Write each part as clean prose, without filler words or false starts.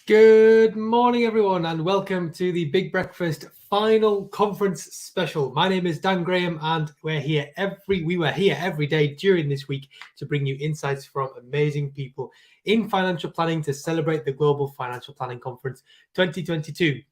Good morning, everyone, and welcome to the Big Breakfast final conference special. My name is Dan Graham, and we were here every day during this week to bring you insights from amazing people in financial planning to celebrate the Global Financial Planning Conference 2022.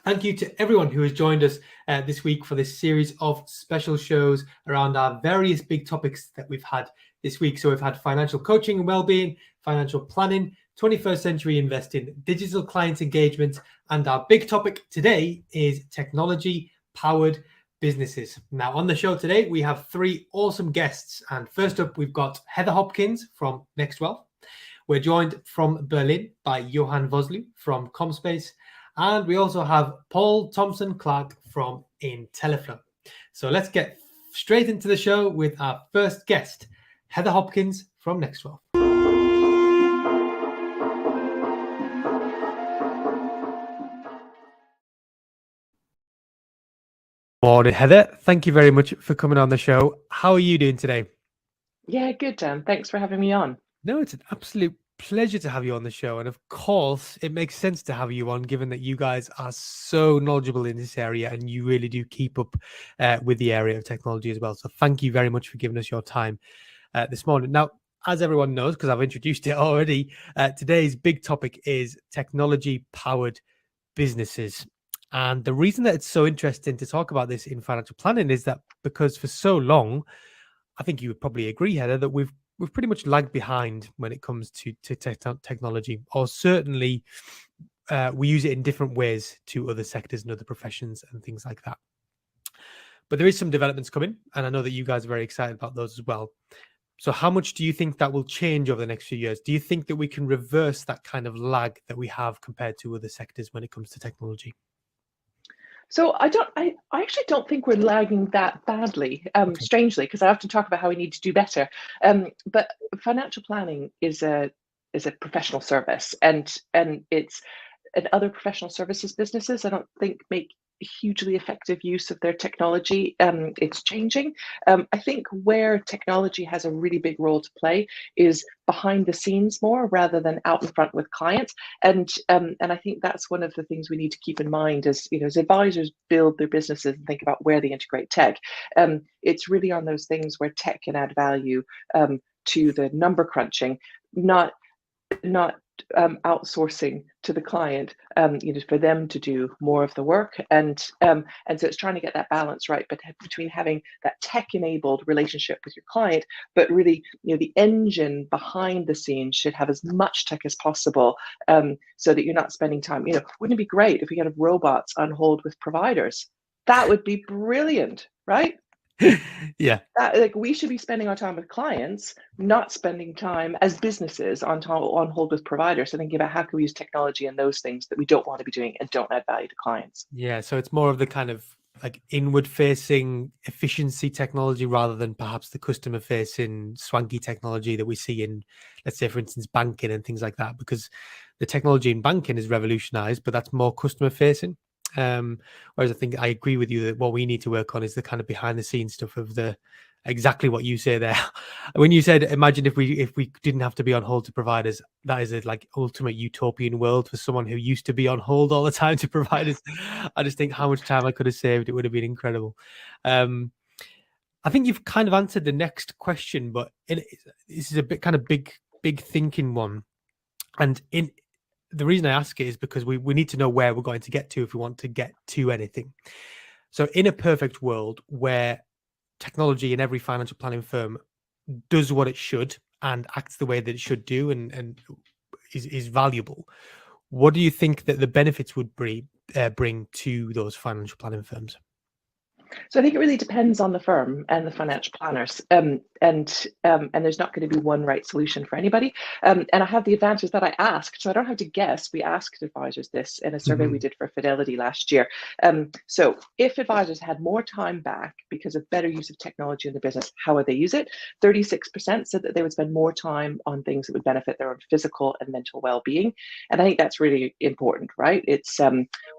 Thank you to everyone who has joined us this week for this series of special shows around our various big topics that we've had this week. So we've had financial coaching and well-being, financial planning, 21st century investing, digital client engagement, and our big topic today is technology-powered businesses. Now, on the show today, we have three awesome guests. And first up, we've got Heather Hopkins from NextWealth. We're joined from Berlin by Johan Vosloo from Commspace. And we also have Paul Thomson-Clark from Intelliflo. So let's get straight into the show with our first guest, Heather Hopkins from NextWealth. Morning, Heather. Thank you very much for coming on the show. How are you doing today? Yeah, good, Dan. Thanks for having me on. No, it's an absolute pleasure to have you on the show. And of course, it makes sense to have you on, given that you guys are so knowledgeable in this area and you really do keep up with the area of technology as well. So thank you very much for giving us your time this morning. Now, as everyone knows, because I've introduced it already, today's big topic is technology-powered businesses. And the reason that it's so interesting to talk about this in financial planning is that because for so long, I think you would probably agree, Heather, that we've pretty much lagged behind when it comes to technology, or certainly we use it in different ways to other sectors and other professions and things like that. But there is some developments coming, and I know that you guys are very excited about those as well. So how much do you think that will change over the next few years? Do you think that we can reverse that kind of lag that we have compared to other sectors when it comes to technology? So I actually don't think we're lagging that badly, strangely, because I often talk about how we need to do better. But financial planning is a professional service, and it's and other professional services businesses I don't think make hugely effective use of their technology. It's changing. I think where technology has a really big role to play is behind the scenes more rather than out in front with clients. And I think that's one of the things we need to keep in mind as as advisors build their businesses and think about where they integrate tech. It's really on those things where tech can add value to the number crunching, not outsourcing to the client, for them to do more of the work, and so it's trying to get that balance right, but between having that tech-enabled relationship with your client, but really, the engine behind the scenes should have as much tech as possible, so that you're not spending time. Wouldn't it be great if we could have robots on hold with providers? That would be brilliant, right? Yeah. We should be spending our time with clients, not spending time as businesses on hold with providers. So thinking about how can we use technology and those things that we don't want to be doing and don't add value to clients. Yeah, so it's more of the kind of like inward-facing efficiency technology rather than perhaps the customer-facing swanky technology that we see in, let's say, for instance, banking and things like that. Because the technology in banking is revolutionized, but that's more customer-facing. Whereas I think I agree with you that what we need to work on is the kind of behind the scenes stuff of the exactly what you say there. When you said, imagine if we didn't have to be on hold to providers, that is a like ultimate utopian world for someone who used to be on hold all the time to providers. I just think how much time I could have saved. It would have been incredible. I think you've kind of answered the next question, but this is a bit kind of big thinking one. And the reason I ask it is because we need to know where we're going to get to if we want to get to anything. So in a perfect world where technology in every financial planning firm does what it should and acts the way that it should do and is valuable, what do you think that the benefits would bring to those financial planning firms? So I think it really depends on the firm and the financial planners, and there's not going to be one right solution for anybody. And I have the advantage that I asked, so I don't have to guess. We asked advisors this in a survey we did for Fidelity last year. So if advisors had more time back because of better use of technology in the business, how would they use it? 36% said that they would spend more time on things that would benefit their own physical and mental well-being. And I think that's really important, right? It's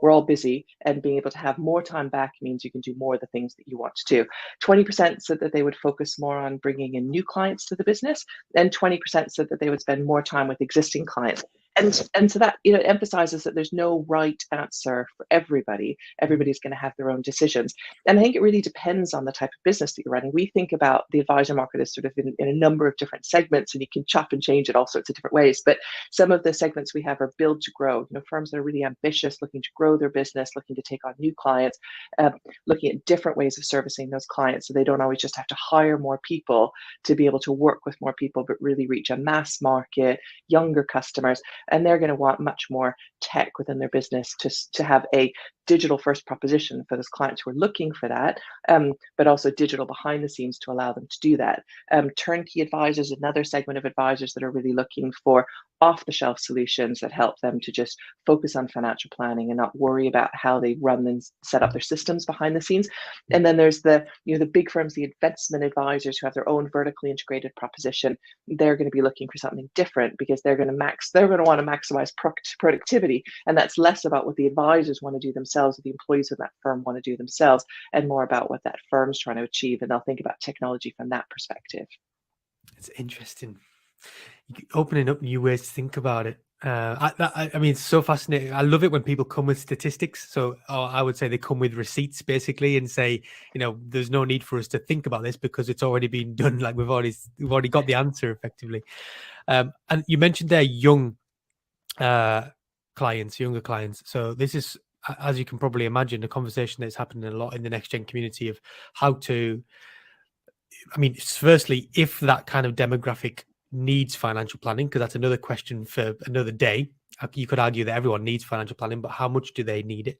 we're all busy, and being able to have more time back means you can do more of the things that you want to do. 20% said that they would focus more on bringing in new clients to the business, and 20% said that they would spend more time with existing clients. And so that emphasizes that there's no right answer for everybody. Everybody's going to have their own decisions, and I think it really depends on the type of business that you're running. We think about the advisor market as sort of in a number of different segments, and you can chop and change it all sorts of different ways. But some of the segments we have are build to grow. Firms that are really ambitious, looking to grow their business, looking to take on new clients, looking at different ways of servicing those clients, so they don't always just have to hire more people to be able to work with more people, but really reach a mass market, younger customers. And they're going to want much more tech within their business to have a digital first proposition for those clients who are looking for that, but also digital behind the scenes to allow them to do that. Turnkey advisors, another segment of advisors that are really looking for off-the-shelf solutions that help them to just focus on financial planning and not worry about how they run and set up their systems behind the scenes. And then there's the big firms, the investment advisors who have their own vertically integrated proposition. They're going to be looking for something different because they're going to want to maximize productivity, and that's less about what the advisors want to do themselves, or the employees of that firm want to do themselves, and more about what that firm's trying to achieve. And they'll think about technology from that perspective. It's interesting. Opening up new ways to think about it. I mean, it's so fascinating. I love it when people come with statistics. So I would say they come with receipts, basically, and say, there's no need for us to think about this because it's already been done. Like we've already got the answer effectively. And you mentioned there younger clients. So this is, as you can probably imagine, a conversation that's happening a lot in the next gen community of how to. I mean, firstly, if that kind of demographic needs financial planning, because that's another question for another day. You could argue that everyone needs financial planning, but how much do they need it?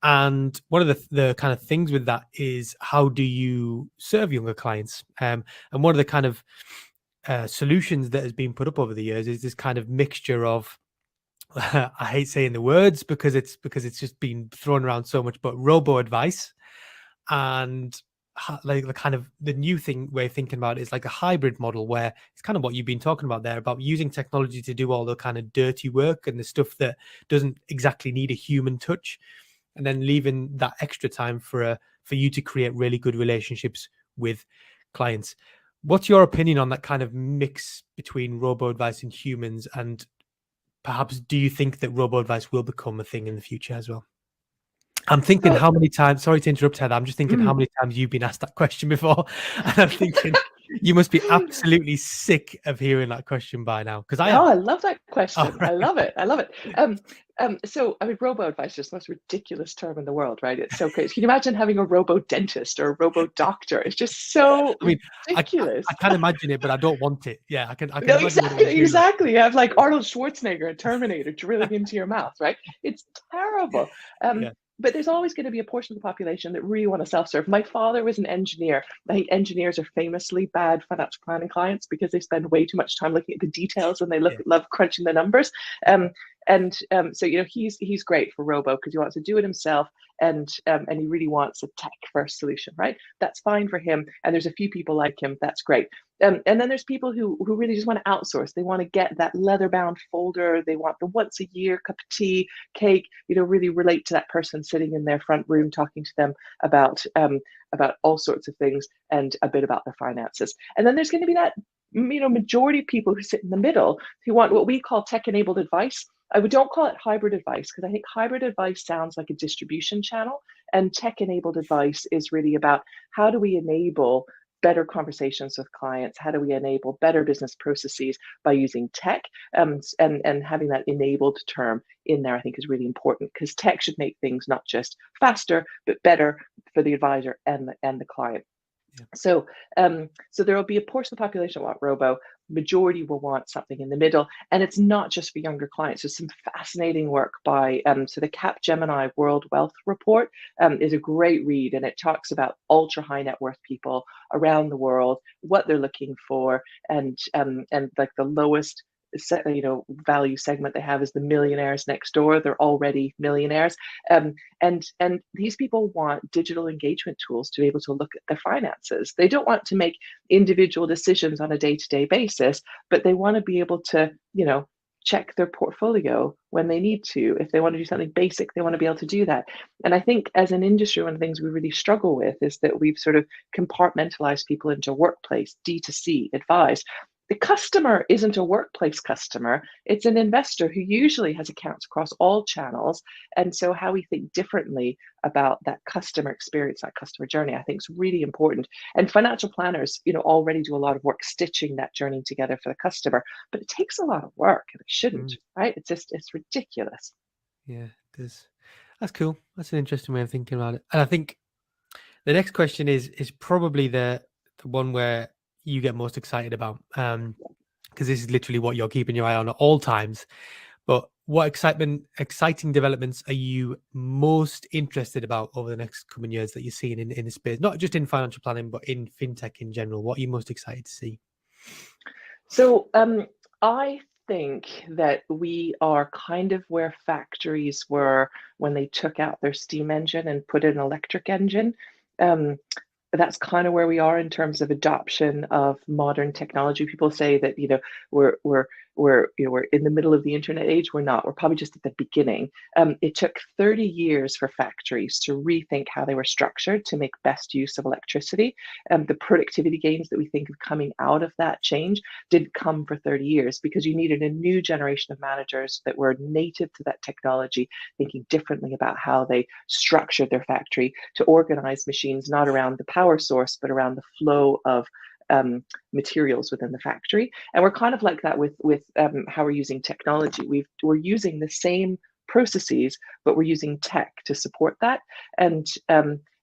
And one of the kind of things with that is, how do you serve younger clients? And one of the kind of solutions that has been put up over the years is this kind of mixture of, I hate saying the words because it's just been thrown around so much, but robo advice, and like the new way of thinking about it is like a hybrid model, where it's kind of what you've been talking about there, about using technology to do all the kind of dirty work and the stuff that doesn't exactly need a human touch, and then leaving that extra time for you to create really good relationships with clients. What's your opinion on that kind of mix between robo advice and humans? And perhaps, do you think that robo advice will become a thing in the future as well? I'm thinking how many times, sorry to interrupt, Heather, I'm just thinking how many times you've been asked that question before. And I'm thinking you must be absolutely sick of hearing that question by now. Because I love that question. Oh, right. I love it. So, I mean, robo advice is the most ridiculous term in the world, right? It's so crazy. Can you imagine having a robo dentist or a robo doctor? It's just so ridiculous. I can imagine it, but I don't want it. Yeah, I can No, imagine exactly. You have like Arnold Schwarzenegger and Terminator drilling into your mouth, right? It's terrible. But there's always going to be a portion of the population that really want to self-serve. My father was an engineer. I think engineers are famously bad financial planning clients because they spend way too much time looking at the details, and they love crunching the numbers. So he's great for robo because he wants to do it himself, and he really wants a tech first solution, right? That's fine for him. And there's a few people like him. That's great. And then there's people who really just want to outsource. They want to get that leather bound folder. They want the once a year cup of tea, cake, really relate to that person sitting in their front room, talking to them about all sorts of things and a bit about their finances. And then there's going to be that majority of people who sit in the middle who want what we call tech enabled advice. Don't call it hybrid advice, because I think hybrid advice sounds like a distribution channel, and tech enabled advice is really about how do we enable better conversations with clients? How do we enable better business processes by using tech? And having that enabled term in there, I think, is really important, because tech should make things not just faster, but better for the advisor and the client. Yeah. So there will be a portion of the population that want robo. Majority will want something in the middle, and it's not just for younger clients. There's some fascinating work by so the Capgemini World Wealth Report is a great read, and it talks about ultra high net worth people around the world, what they're looking for, and like the lowest value segment they have is the millionaires next door. They're already millionaires, and these people want digital engagement tools to be able to look at their finances. They don't want to make individual decisions on a day-to-day basis, but they want to be able to check their portfolio when they need to. If they want to do something basic, they want to be able to do that. And I think as an industry, one of the things we really struggle with is that we've sort of compartmentalized people into workplace, D2C, advice. The customer isn't a workplace customer, it's an investor who usually has accounts across all channels. And so how we think differently about that customer experience, that customer journey, I think is really important. And financial planners, already do a lot of work stitching that journey together for the customer, but it takes a lot of work and it shouldn't, right? It's ridiculous. Yeah, it does. That's cool. That's an interesting way of thinking about it. And I think the next question is probably the one where you get most excited about, because this is literally what you're keeping your eye on at all times. But what exciting developments are you most interested about over the next coming years that you're seeing in the space, not just in financial planning, but in fintech in general? What are you most excited to see? So I think that we are kind of where factories were when they took out their steam engine and put in an electric engine. Um, that's kind of where we are in terms of adoption of modern technology. People say that we're in the middle of the internet age. We're not. We're probably just at the beginning. It took 30 years for factories to rethink how they were structured to make best use of electricity. The productivity gains that we think of coming out of that change didn't come for 30 years because you needed a new generation of managers that were native to that technology, thinking differently about how they structured their factory to organize machines not around the power source, but around the flow of materials within the factory. And we're kind of like that with how we're using technology. We're using the same processes, but we're using tech to support that. And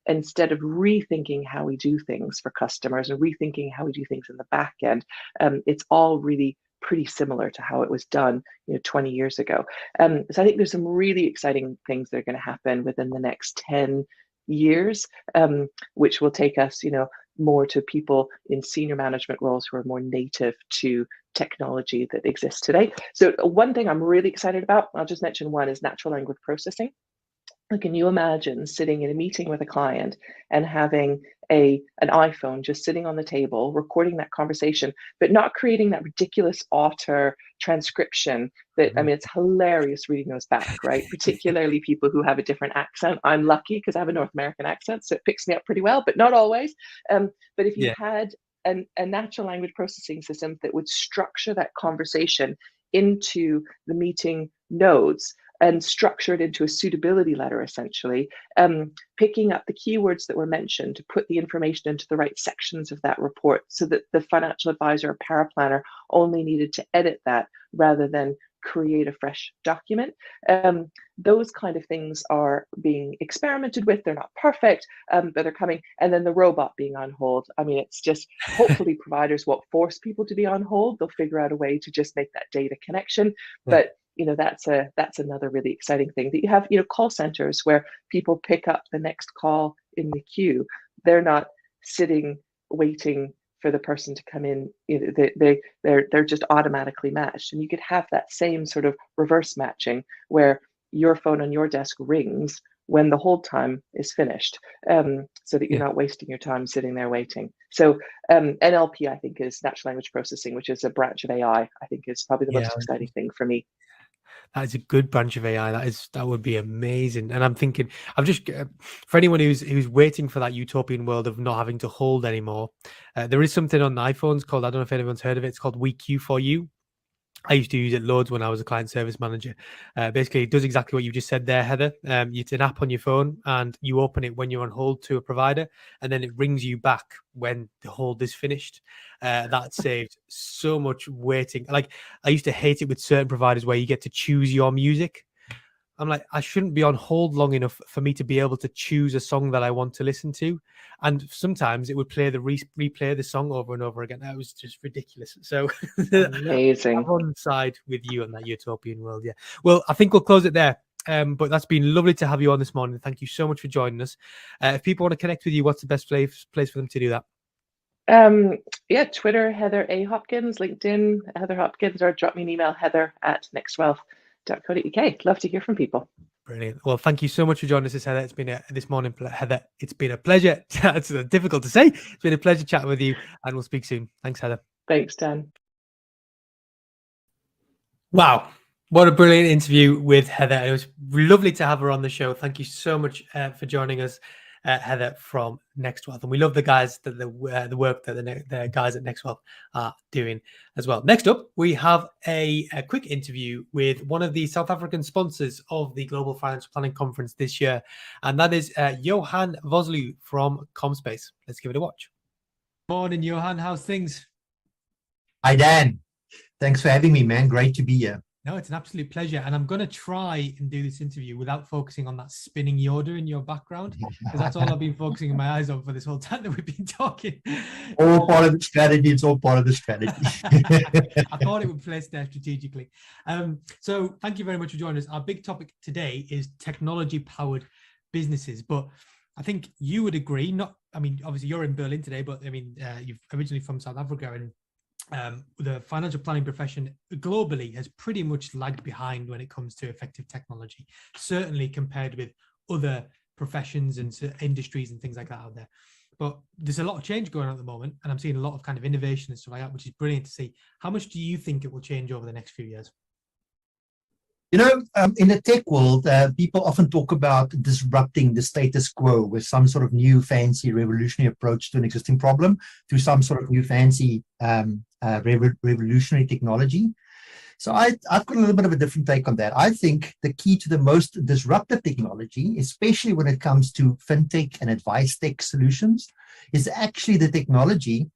instead of rethinking how we do things for customers and rethinking how we do things in the back end, it's all really pretty similar to how it was done 20 years ago. So I think there's some really exciting things that are going to happen within the next 10 years, which will take us, more to people in senior management roles who are more native to technology that exists today. So one thing I'm really excited about, I'll just mention one, is natural language processing. Can you imagine sitting in a meeting with a client and having an iPhone just sitting on the table, recording that conversation, but not creating that ridiculous auto transcription that, I mean, it's hilarious reading those back, right? Particularly people who have a different accent. I'm lucky because I have a North American accent, so it picks me up pretty well, but not always. But if you had a natural language processing system that would structure that conversation into the meeting nodes and structure it into a suitability letter, essentially, picking up the keywords that were mentioned to put the information into the right sections of that report so that the financial advisor or paraplanner only needed to edit that rather than create a fresh document. Those kind of things are being experimented with. They're not perfect, but they're coming. And then the robot being on hold. I mean, it's just, hopefully providers won't force people to be on hold. They'll figure out a way to just make that data connection. But that's another really exciting thing, that you have, call centers where people pick up the next call in the queue. They're not sitting waiting for the person to come in. They're just automatically matched. And you could have that same sort of reverse matching where your phone on your desk rings when the hold time is finished, so that you're not wasting your time sitting there waiting. So NLP, I think, is natural language processing, which is a branch of AI, I think is probably the most exciting thing for me. That is a good branch of AI. That would be amazing. And I'm thinking, for anyone who's waiting for that utopian world of not having to hold anymore, there is something on the iPhones called, I don't know if anyone's heard of it, it's called WeQ for You. I used to use it loads when I was a client service manager. Basically, it does exactly what you just said there, Heather. It's an app on your phone and you open it when you're on hold to a provider, and then it rings you back when the hold is finished. That saved so much waiting. Like, I used to hate it with certain providers where you get to choose your music. I'm like, I shouldn't be on hold long enough for me to be able to choose a song that I want to listen to. And sometimes it would play replay the song over and over again. That was just ridiculous. So amazing. I'm on side with you on that utopian world. Yeah. Well, I think we'll close it there. But that's been lovely to have you on this morning. Thank you so much for joining us. If people want to connect with you, what's the best place for them to do that? Twitter, Heather A. Hopkins, LinkedIn, Heather Hopkins, or drop me an email, heather@nextwealth.co.uk. Love to hear from people. Brilliant. Well, thank you so much for joining us, Heather. It's been this morning, Heather. It's been a pleasure. It's difficult to say. It's been a pleasure chatting with you, and we'll speak soon. Thanks, Heather. Thanks, Dan. Wow. What a brilliant interview with Heather. It was lovely to have her on the show. Thank you so much for joining us. Heather from NextWealth, and we love the guys that the work that the guys at NextWealth are doing as well. Next up, we have a quick interview with one of the South African sponsors of the Global Financial Planning Conference this year, and that is Johan Vosloo from Commspace. Let's give it a watch. Morning, Johan. How's things? Hi, Dan. Thanks for having me, man. Great to be here. No, it's an absolute pleasure. And I'm going to try and do this interview without focusing on that spinning Yoda in your background, because that's all I've been focusing my eyes on for this whole time that we've been talking. All part of the strategy. It's all part of the strategy. I thought it would place there strategically. So thank you very much for joining us. Our big topic today is technology-powered businesses. But I think you would agree, obviously you're in Berlin today, but you're originally from South Africa, and the financial planning profession globally has pretty much lagged behind when it comes to effective technology, certainly compared with other professions and industries and things like that out there. But there's a lot of change going on at the moment, and I'm seeing a lot of kind of innovation and stuff like that, which is brilliant to see. How much do you think it will change over the next few years? In the tech world, people often talk about disrupting the status quo with some sort of new, fancy, revolutionary approach to an existing problem through some sort of new, fancy, revolutionary technology. So I've got a little bit of a different take on that. I think the key to the most disruptive technology, especially when it comes to fintech and advice tech solutions, is actually the technology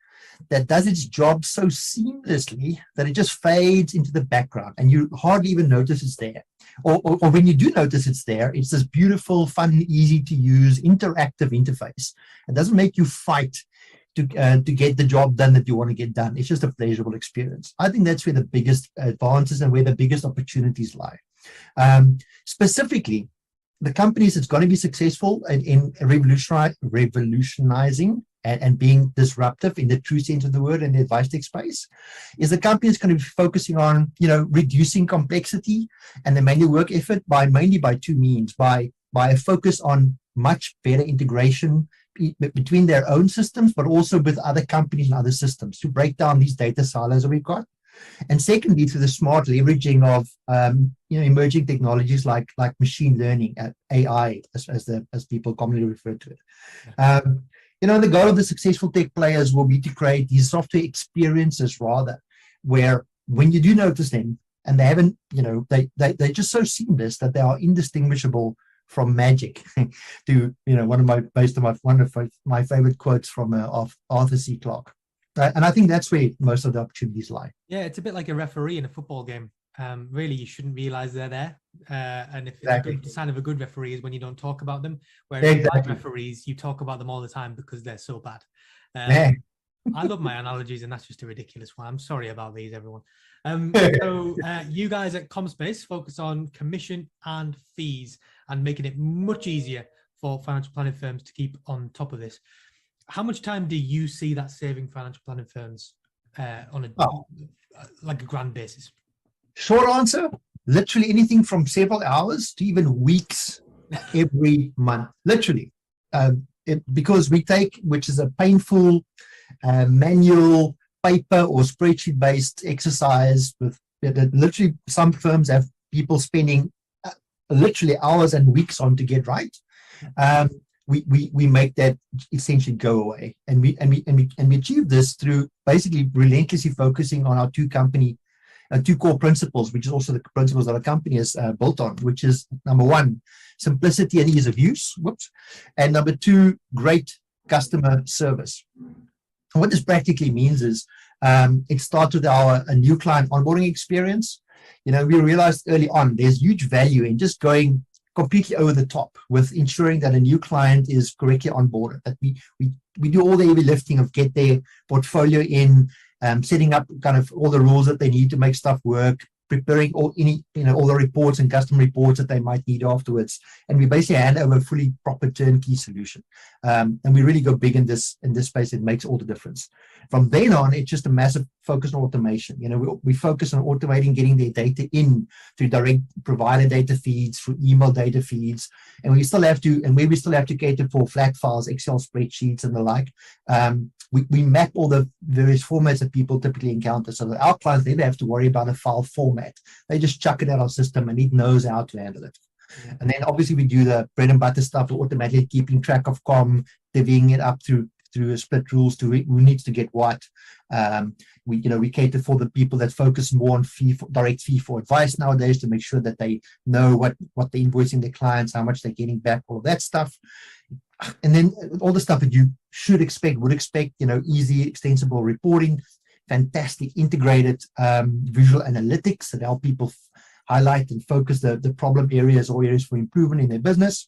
that does its job so seamlessly that it just fades into the background and you hardly even notice it's there. Or when you do notice it's there, it's this beautiful, fun, easy to use, interactive interface. It doesn't make you fight to get the job done that you want to get done. It's just a pleasurable experience. I think that's where the biggest advances and where the biggest opportunities lie. Specifically, the companies that's going to be successful in revolutionizing and being disruptive in the true sense of the word in the advice tech space is the company that's going to be focusing on, reducing complexity and the manual work effort mainly by two means, by a focus on much better integration between their own systems, but also with other companies and other systems to break down these data silos that we've got. And secondly, through the smart leveraging of emerging technologies like machine learning, AI, as people commonly refer to it. The goal of the successful tech players will be to create these software experiences, rather, where when you do notice them, and they haven't, they're just so seamless that they are indistinguishable from magic. To one of my favorite quotes from Arthur C. Clarke. And I think that's where most of the opportunities lie. Yeah, it's a bit like a referee in a football game. Really, you shouldn't realize they're there. And if Exactly. the sign of a good referee is when you don't talk about them, whereas bad referees, you talk about them all the time because they're so bad. I love my analogies, and that's just a ridiculous one. I'm sorry about these, everyone. So you guys at Commspace focus on commission and fees and making it much easier for financial planning firms to keep on top of this. How much time do you see that saving financial planning firms on a grand basis? Short answer, literally anything from several hours to even weeks every month, literally. Because we take, which is a painful manual paper or spreadsheet-based exercise with literally some firms have people spending literally hours and weeks on to get right. We make that essentially go away, and we achieve this through basically relentlessly focusing on our two core principles, which is also the principles that our company is built on, which is number one, simplicity and ease of use. And number two, great customer service. And what this practically means is it starts with a new client onboarding experience. We realized early on there's huge value in just going completely over the top with ensuring that a new client is correctly onboarded, that we do all the heavy lifting of get their portfolio in, setting up kind of all the rules that they need to make stuff work, preparing all the reports and custom reports that they might need afterwards, and we basically hand over a fully proper turnkey solution. And we really go big in this space. It makes all the difference. From then on, it's just a massive focus on automation. We focus on automating, getting their data in through direct provider data feeds, through email data feeds, and where we still have to cater for flat files, Excel spreadsheets, and the like. We map all the various formats that people typically encounter, so that our clients never have to worry about a file format. They just chuck it at our system, and it knows how to handle it. And then obviously we do the bread and butter stuff, automatically keeping track of divvying it up through a split rules to who needs to get what. We cater for the people that focus more on direct fee for advice nowadays, to make sure that they know what they're invoicing their clients, how much they're getting back, all of that stuff. And then all the stuff that you would expect, easy, extensible reporting, fantastic integrated visual analytics that help people highlight and focus the problem areas or areas for improvement in their business.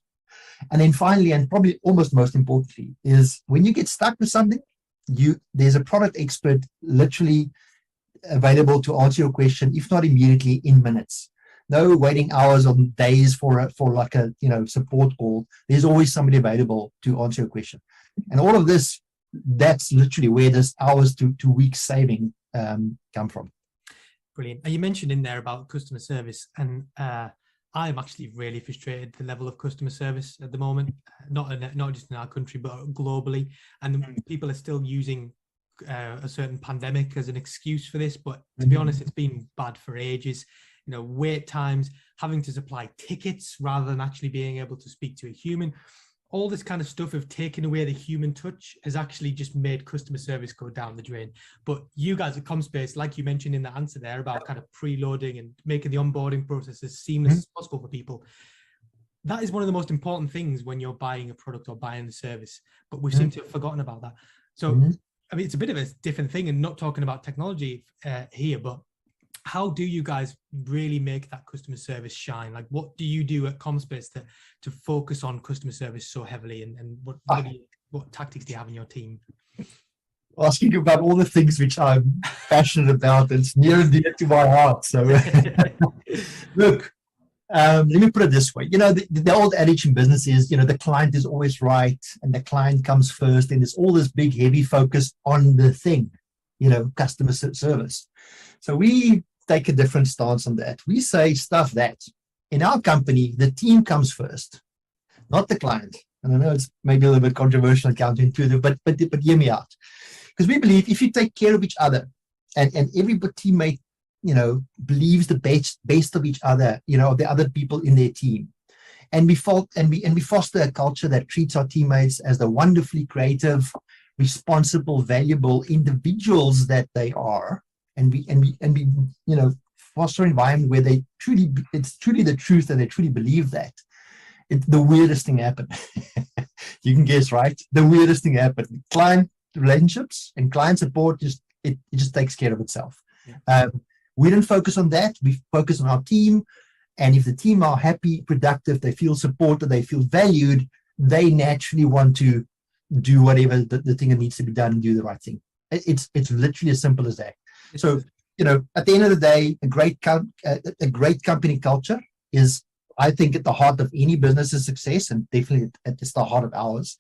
And then finally, and probably almost most importantly, is when you get stuck with something, there's a product expert literally available to answer your question, if not immediately, in minutes. No waiting hours or days for like a support call. There's always somebody available to answer your question. And all of this, that's literally where this hours to weeks saving come from. Brilliant. And you mentioned in there about customer service, and I'm actually really frustrated with the level of customer service at the moment, not just in our country, but globally. And people are still using a certain pandemic as an excuse for this. But to be honest, it's been bad for ages. Wait times, having to supply tickets rather than actually being able to speak to a human. All this kind of stuff of taking away the human touch has actually just made customer service go down the drain. But you guys at Commspace, like you mentioned in the answer there about kind of preloading and making the onboarding process as seamless as possible for people, that is one of the most important things when you're buying a product or buying a service. But we seem to have forgotten about that. So, I mean, it's a bit of a different thing, and not talking about technology here, but how do you guys really make that customer service shine? Like, what do you do at Commspace to focus on customer service so heavily? And what tactics do you have in your team? Asking about all the things which I'm passionate about, it's near and dear to my heart. So, look, let me put it this way. The old adage in business is, the client is always right, and the client comes first. And there's all this big, heavy focus on the thing, customer service. So we take a different stance on that. We say stuff that in our company, the team comes first, not the client. And I know it's maybe a little bit controversial and counterintuitive, but hear me out. Because we believe if you take care of each other and every teammate, believes the best of each other, of the other people in their team, and we foster a culture that treats our teammates as the wonderfully creative, responsible, valuable individuals that they are, and we foster an environment where it's truly the truth, and they truly believe that. The weirdest thing happened. You can guess, right? The weirdest thing happened. Client relationships and client support it just takes care of itself. Yeah. We didn't focus on that. We focus on our team, and if the team are happy, productive, they feel supported, they feel valued, they naturally want to do whatever the thing that needs to be done and do the right thing. It's literally as simple as that. So, at the end of the day, a great company culture is, I think, at the heart of any business's success, and definitely it's the heart of ours.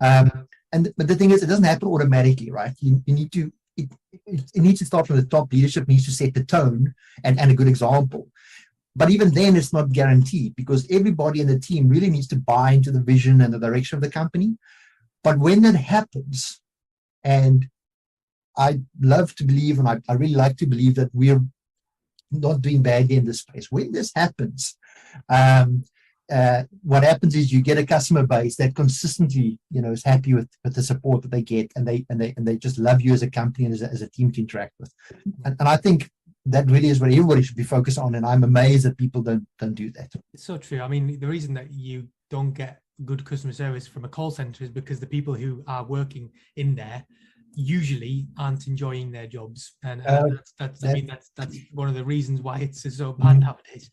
But the thing is, it doesn't happen automatically, right? You need to. It needs to start from the top. Leadership needs to set the tone and a good example. But even then, it's not guaranteed, because everybody in the team really needs to buy into the vision and the direction of the company. But when that happens, and I love to believe, and I really like to believe, that we're not doing badly in this space. When this happens, what happens is you get a customer base that consistently, is happy with the support that they get, and they just love you as a company and as a team to interact with. And I think that really is what everybody should be focused on. And I'm amazed that people don't do that. It's so true. I mean, the reason that you don't get good customer service from a call center is because the people who are working in there usually aren't enjoying their jobs, and that's one of the reasons why it's so bad nowadays,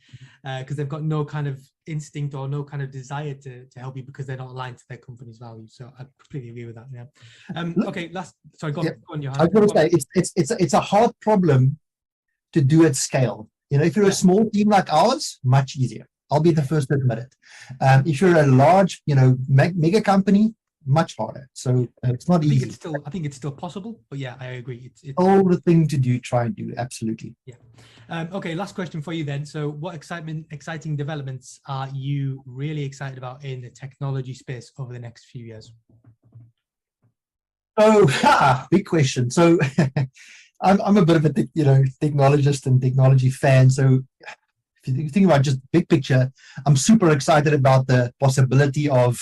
because they've got no kind of instinct or no kind of desire to help you, because they're not aligned to their company's values. So I completely agree with that. Yeah. Okay. Go on, Johan. I was going to say it's a hard problem to do at scale. If you're a small team like ours, much easier. I'll be the first to admit it. If you're a large, mega company, much harder. So it's not easy. I think it's still possible, but yeah, I agree. It's all the thing to do. Try and do, absolutely. Yeah. Okay. Last question for you then. So, what exciting developments are you really excited about in the technology space over the next few years? Oh, big question. So, I'm a bit of a technologist and technology fan. So, if you think about just big picture, I'm super excited about the possibility of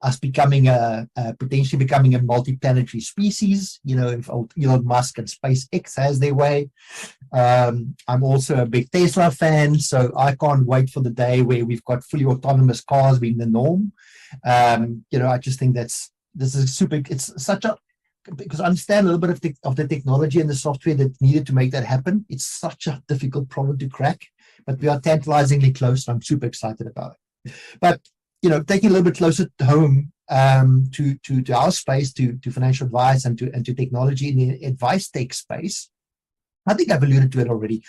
us potentially becoming a multi-planetary species. If Elon Musk and SpaceX has their way. I'm also a big Tesla fan, so I can't wait for the day where we've got fully autonomous cars being the norm. I just think this is super. It's such a, because I understand a little bit of the technology and the software that needed to make that happen. It's such a difficult problem to crack, but we are tantalizingly close. And I'm super excited about it. But taking a little bit closer to home, to our space, to financial advice and to technology in the advice tech space, I think I've alluded to it already.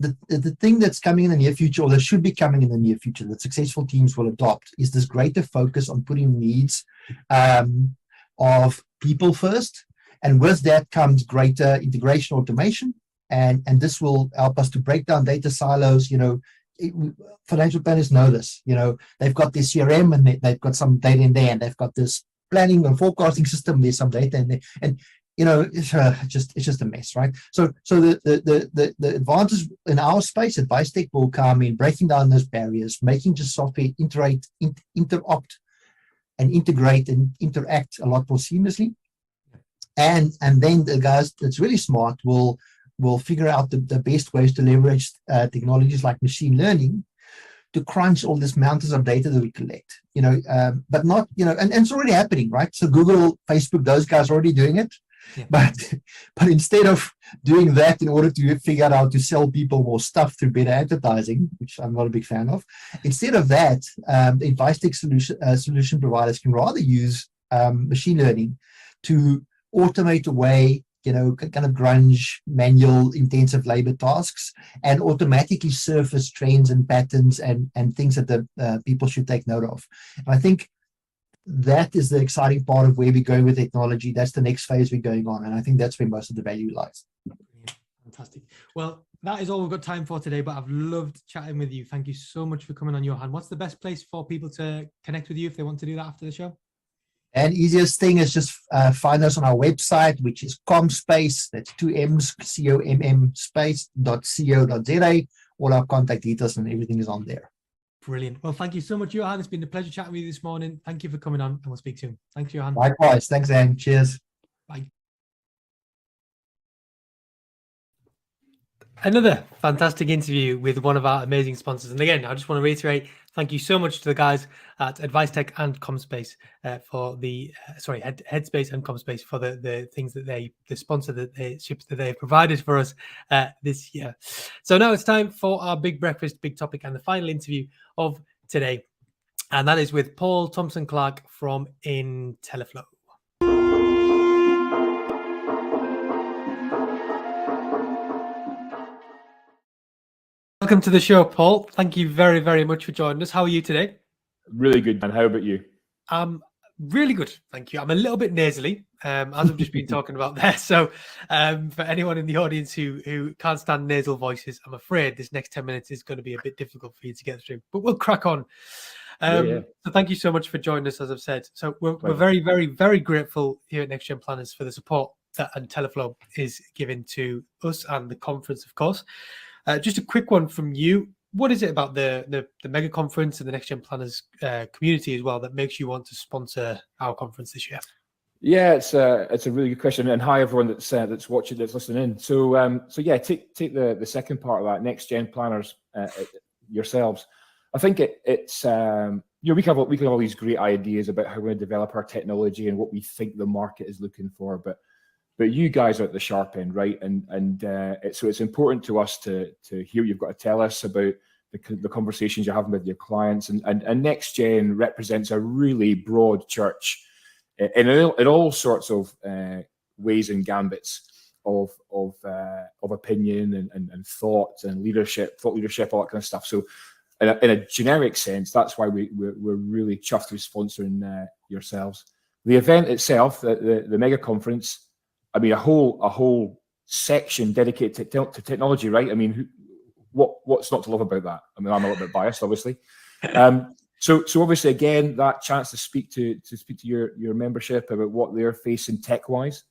The thing that's coming in the near future, or that should be coming in the near future, that successful teams will adopt, is this greater focus on putting needs of people first, and with that comes greater integration automation, and this will help us to break down data silos. Financial planners know this. They've got this CRM and they've got some data in there, and they've got this planning and forecasting system. There's some data in there, and it's just a mess, right? So the advantage in our space, advice tech, will come in breaking down those barriers, making just software interopt and integrate and interact a lot more seamlessly, and then the guys that's really smart will figure out the best ways to leverage technologies like machine learning to crunch all this mountains of data that we collect, but not, and it's already happening, right? So Google, Facebook, those guys are already doing it. Yeah. But instead of doing that in order to figure out how to sell people more stuff through better advertising, which I'm not a big fan of, instead of that, the advice tech solution providers can rather use machine learning to automate away kind of grunge, manual, intensive labor tasks, and automatically surface trends and patterns and things that the people should take note of. And I think that is the exciting part of where we're going with technology. That's the next phase we're going on, and I think that's where most of the value lies. Fantastic. Well, that is all we've got time for today, but I've loved chatting with you. Thank you so much for coming on, Johan. What's the best place for people to connect with you if they want to do that after the show? And easiest thing is just find us on our website, which is Commspace. That's 2 M's, COMM space.co.za. All our contact details and everything is on there. Brilliant. Well, thank you so much, Johan. It's been a pleasure chatting with you this morning. Thank you for coming on, and we'll speak soon. Thanks, Johan. Likewise. Thanks, Anne. Cheers. Bye. Another fantastic interview with one of our amazing sponsors. And again, I just want to reiterate, thank you so much to the guys at Advice Tech and Commspace for the, Headspace and Commspace for the things that the sponsor that they ships that they've provided for us this year. So now it's time for our big breakfast, big topic, and the final interview of today. And that is with Paul Thomson-Clark from Intelliflo. Welcome to the show, Paul. Thank you very, very much for joining us. How are you today? Really good, man. How about you? Really good, thank you. I'm a little bit nasally, as I've just been talking about there. So for anyone in the audience who can't stand nasal voices, I'm afraid this next 10 minutes is going to be a bit difficult for you to get through, but we'll crack on. So thank you so much for joining us, as I've said. So we're very, very, very grateful here at Next Gen Planners for the support that Intelliflo is giving to us and the conference, of course. Just a quick one from you. What is it about the mega conference and the Next Gen Planners community as well that makes you want to sponsor our conference this year? Yeah, it's a really good question. And hi everyone that's watching, that's listening in. So yeah, take the second part of that. Next Gen Planners yourselves. I think it's we can have all these great ideas about how we're going to develop our technology and what we think the market is looking for, but you guys are at the sharp end, right? So it's important to us to hear what you've got to tell us about the conversations you're having with your clients. And Next Gen represents a really broad church in all sorts of ways and gambits of opinion and thought and thought leadership, all that kind of stuff. So in a generic sense, that's why we're really chuffed with sponsoring yourselves. The event itself, the mega conference, I mean, a whole section dedicated to technology, right? I mean, what's not to love about that? I mean, I'm a little bit biased, obviously. So obviously, again, that chance to speak to your membership about what they're facing tech-wise,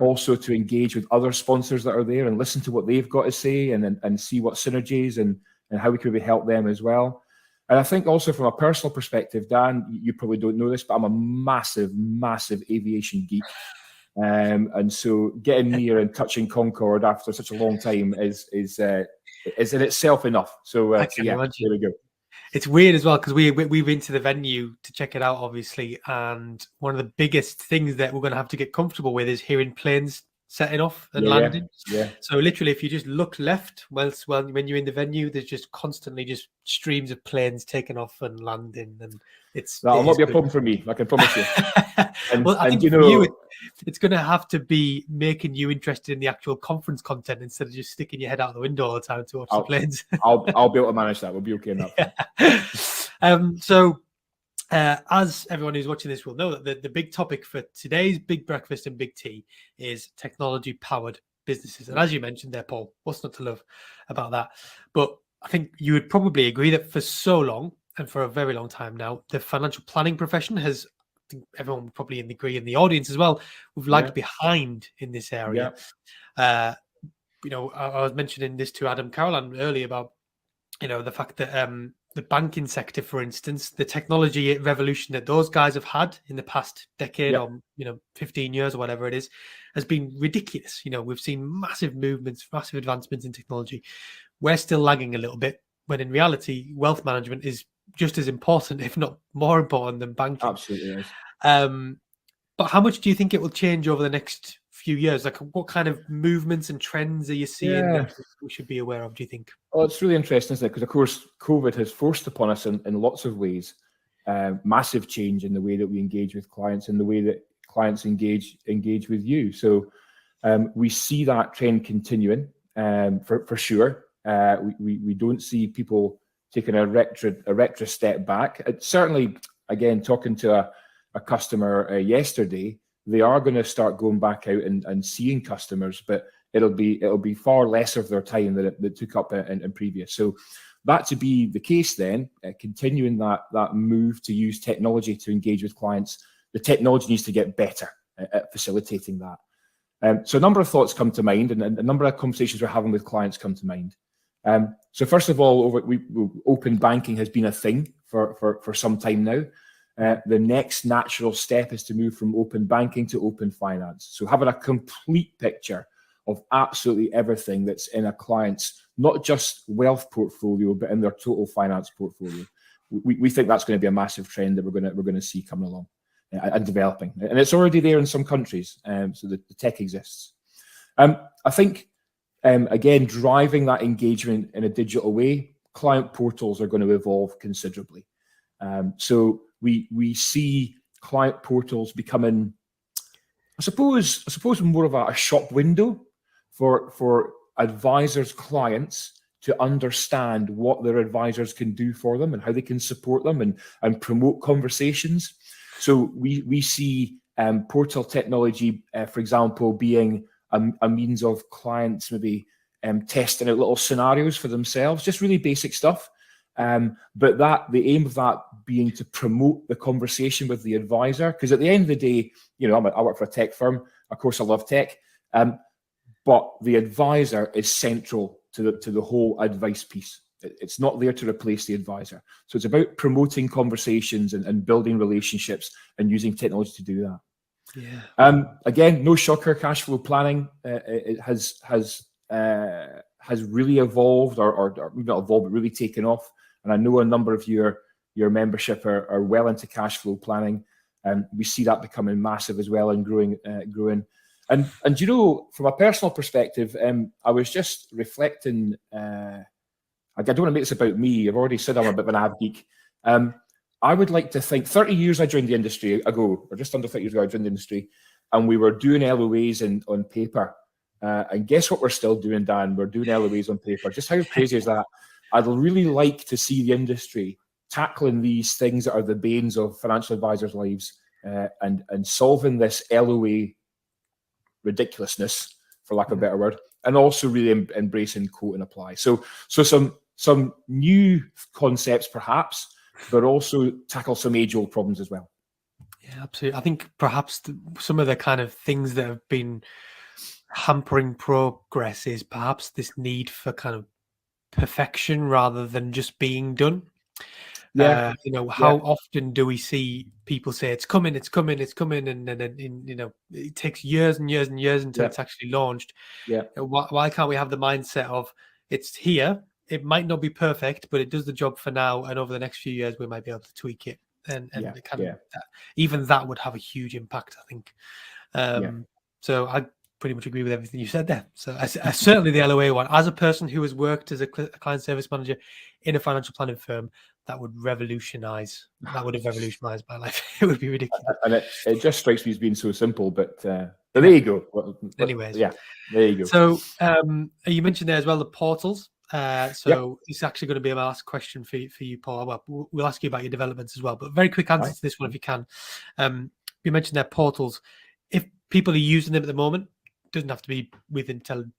also to engage with other sponsors that are there and listen to what they've got to say, and see what synergies and how we could maybe help them as well. And I think also from a personal perspective, Dan, you probably don't know this, but I'm a massive, massive aviation geek. And so getting near and touching Concorde after such a long time is in itself enough. So, so yeah, there we go. It's weird as well because we've been to the venue to check it out, obviously, and one of the biggest things that we're going to have to get comfortable with is hearing planes setting off and landing. Yeah. So literally, if you just look left, when you're in the venue, there's just constantly just streams of planes taking off and landing, and that'll not be a problem for me. I can promise you. Well, I think for you, it's going to have to be making you interested in the actual conference content instead of just sticking your head out the window all the time to watch the planes. I'll be able to manage that. We'll be okay enough. So, as everyone who's watching this will know, that the big topic for today's Big Breakfast and Big Tea is technology-powered businesses. And as you mentioned there, Paul, what's not to love about that? But I think you would probably agree that for so long, and for a very long time now, the financial planning profession has, I think everyone would probably agree, in the audience as well, we've lagged behind in this area. I was mentioning this to Adam Carolan earlier about, the fact that the banking sector, for instance, the technology revolution that those guys have had in the past decade or 15 years or whatever it is, has been ridiculous. We've seen massive movements, massive advancements in technology. We're still lagging a little bit, when in reality, wealth management is just as important, if not more important, than banking. Absolutely. But how much do you think it will change over the next few years? Like, what kind of movements and trends are you seeing that we should be aware of, do you think? Well, it's really interesting, isn't it? Because, of course, COVID has forced upon us in lots of ways massive change in the way that we engage with clients and the way that clients engage with you. So we see that trend continuing for sure. We don't see people taking a retro step back. Certainly, again, talking to a customer yesterday, they are going to start going back out and seeing customers, but it'll be far less of their time than it took up in previous. So that to be the case, then continuing that move to use technology to engage with clients, the technology needs to get better at facilitating that. So a number of thoughts come to mind, and a number of conversations we're having with clients come to mind. So first of all, open banking has been a thing for some time now. The next natural step is to move from open banking to open finance. So having a complete picture of absolutely everything that's in a client's, not just wealth portfolio, but in their total finance portfolio. We think that's going to be a massive trend that we're going to see coming along and developing. And it's already there in some countries. So the tech exists. I think, again, driving that engagement in a digital way, client portals are going to evolve considerably. So we see client portals becoming, I suppose more of a shop window for advisors' clients to understand what their advisors can do for them and how they can support them and promote conversations. So we see portal technology, for example, being a means of clients maybe testing out little scenarios for themselves, just really basic stuff. But the aim of that being to promote the conversation with the advisor, because at the end of the day, I work for a tech firm. Of course, I love tech, but the advisor is central to the whole advice piece. It's not there to replace the advisor. So it's about promoting conversations and building relationships and using technology to do that. Yeah. Again, no shocker, cash flow planning it has really evolved, or not evolved, but really taken off. And I know a number of your membership are well into cash flow planning, and we see that becoming massive as well and growing. And from a personal perspective, I was just reflecting. I don't want to make this about me. I've already said I'm a bit of an av geek. I would like to think 30 years I joined the industry ago, or just under 30 years ago I joined the industry, and we were doing LOAs on paper. And guess what we're still doing, Dan? We're doing LOAs on paper. Just how crazy is that? I'd really like to see the industry tackling these things that are the banes of financial advisors' lives and solving this LOA ridiculousness, for lack of a better word, and also really embracing quote and apply. So some new concepts perhaps, but also tackle some age-old problems as well. Yeah, absolutely. I think perhaps some of the kind of things that have been hampering progress is perhaps this need for kind of perfection rather than just being done. Yeah. How often do we see people say it's coming, and then it takes years and years and years until it's actually launched. Yeah. Why can't we have the mindset of it's here? It might not be perfect, but it does the job for now, and over the next few years we might be able to tweak it, and even that would have a huge impact, I think. So I pretty much agree with everything you said there. So I certainly the LOA one, as a person who has worked as a client service manager in a financial planning firm, that would have revolutionized my life. It would be ridiculous. And it just strikes me as being so simple, but there you go. Anyways, yeah, there you go. So you mentioned there as well the portals. It's actually going to be my last question for you, Paul. Well, we'll ask you about your developments as well, but very quick answer to this one if you can. You mentioned their portals. If people are using them at the moment, doesn't have to be with Intelliflo.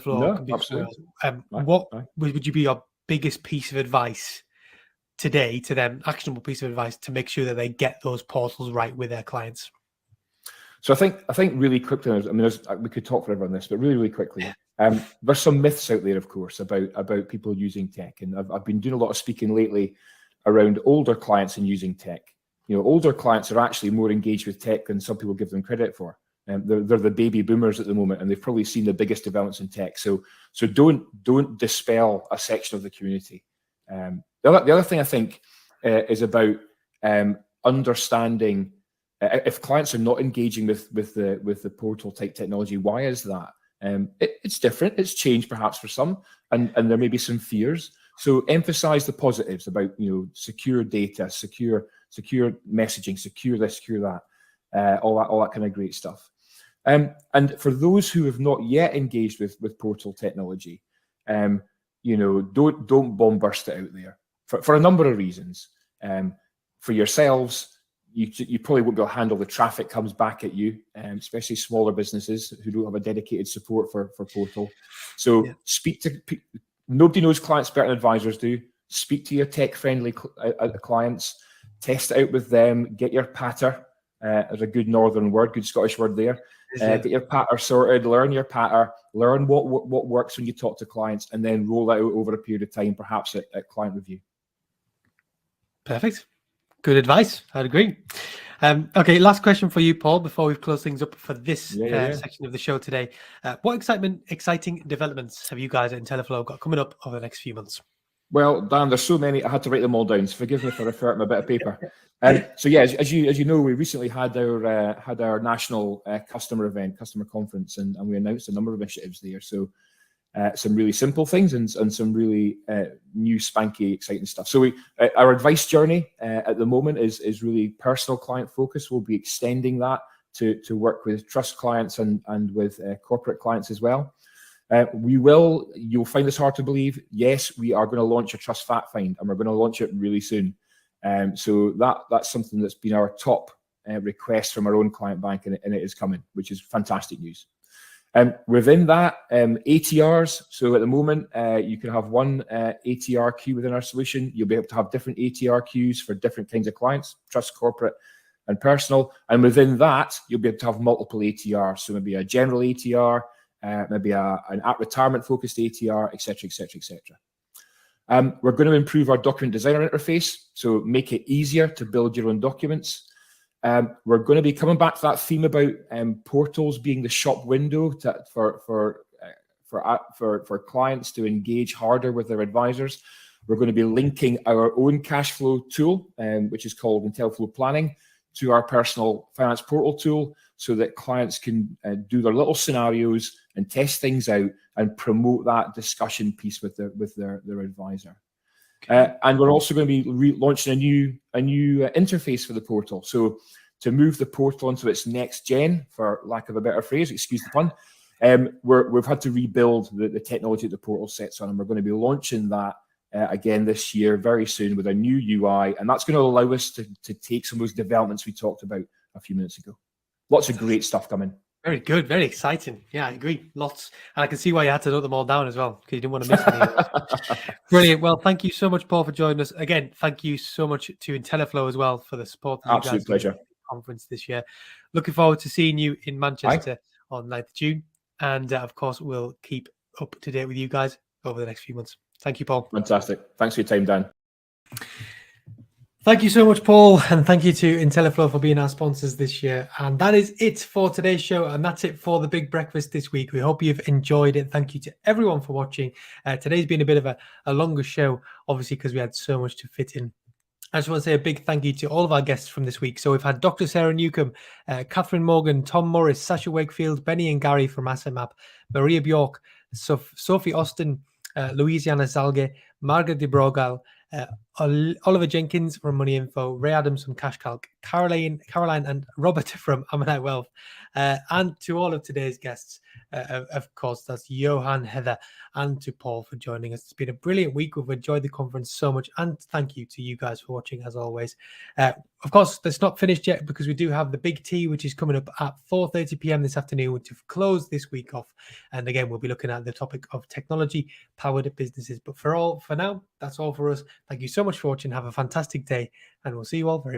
No, absolutely. What would you be your biggest piece of advice today to them, actionable piece of advice to make sure that they get those portals right with their clients? So I think really quickly, I mean, we could talk forever on this, but really, really quickly, there's some myths out there, of course, about people using tech, and I've been doing a lot of speaking lately around older clients and using tech. Older clients are actually more engaged with tech than some people give them credit for. They're the baby boomers at the moment, and they've probably seen the biggest developments in tech. So don't dispel a section of the community. The other thing I think is about understanding if clients are not engaging with the portal type technology. Why is that? It's different. It's changed perhaps for some, and there may be some fears. So emphasize the positives about secure data, secure messaging, secure this, secure that, all that kind of great stuff. And for those who have not yet engaged with portal technology, don't bomb burst it out there for a number of reasons. For yourselves, you probably won't be able to handle the traffic comes back at you, especially smaller businesses who don't have a dedicated support for portal. So speak to nobody knows clients better than advisors do. Speak to your tech-friendly clients, test it out with them, get your patter. There's a good northern word, good Scottish word there. Get your patter sorted, learn your patter, learn what works when you talk to clients, and then roll that out over a period of time, perhaps at client review. Perfect. Good advice. I'd agree. Okay, last question for you, Paul, before we close things up for this section of the show today. What exciting developments have you guys at Intelliflo got coming up over the next few months? Well, Dan, there's so many. I had to write them all down. So forgive me if I refer to my bit of paper. So yeah, as you know, we recently had our national customer event, customer conference, and we announced a number of initiatives there. So some really simple things and some really new, spanky, exciting stuff. So our advice journey at the moment is really personal client focus. We'll be extending that to work with trust clients and with corporate clients as well. You'll find this hard to believe. Yes, we are going to launch a trust fact find, and we're going to launch it really soon. So that's something that's been our top request from our own client bank, and it is coming, which is fantastic news. Within that, ATRs. So at the moment, you can have one ATR queue within our solution. You'll be able to have different ATR queues for different kinds of clients, trust, corporate, and personal. And within that, you'll be able to have multiple ATRs. So maybe a general ATR, maybe an at-retirement focused ATR, et cetera, et cetera, et cetera. We're going to improve our document designer interface, so make it easier to build your own documents. We're going to be coming back to that theme about portals being the shop window for clients to engage harder with their advisors. We're going to be linking our own cash flow tool, which is called Intelliflo Planning, to our personal finance portal tool, so that clients can do their little scenarios and test things out and promote that discussion piece with their advisor. And we're also going to be launching a new interface for the portal. So to move the portal into its next gen, for lack of a better phrase, excuse the pun, we've had to rebuild the technology that the portal sets on, and we're going to be launching that again this year very soon with a new UI, and that's going to allow us to take some of those developments we talked about a few minutes ago. Lots of great stuff coming. Very good, very exciting. Yeah, I agree. Lots. And I can see why you had to note them all down as well, because you didn't want to miss any. Brilliant. Well, thank you so much, Paul, for joining us. Again, thank you so much to Intelliflo as well for the support. Absolute pleasure. Conference this year. Looking forward to seeing you in Manchester on 9th of June. And of course, we'll keep up to date with you guys over the next few months. Thank you, Paul. Fantastic. Thanks for your time, Dan. Thank you so much, Paul, and thank you to Intelliflo for being our sponsors this year. And that is it for today's show, and that's it for the Big Breakfast this week. We hope you've enjoyed it. Thank you to everyone for watching. Today's been a bit of a longer show, obviously, because we had so much to fit in. I just want to say a big thank you to all of our guests from this week. So we've had Dr. Sarah Newcomb, Catherine Morgan, Tom Morris, Sasha Wakefield, Benny and Gary from AssetMap, Maria Bjork, Sophie Austin, Louisiana Zalge, Margaret de Brogal, Oliver Jenkins from Money Info, Ray Adams from Cash Calc, Caroline and Robert from Ammonite Wealth, and to all of today's guests, of course, that's Johan, Heather, and to Paul for joining us. It's been a brilliant week. We've enjoyed the conference so much, and thank you to you guys for watching as always. Of course, that's not finished yet because we do have the big tea, which is coming up at 4:30 p.m. this afternoon to close this week off. And again, we'll be looking at the topic of technology-powered businesses. But for now, that's all for us. Thank you so much for watching. Have a fantastic day, and we'll see you all very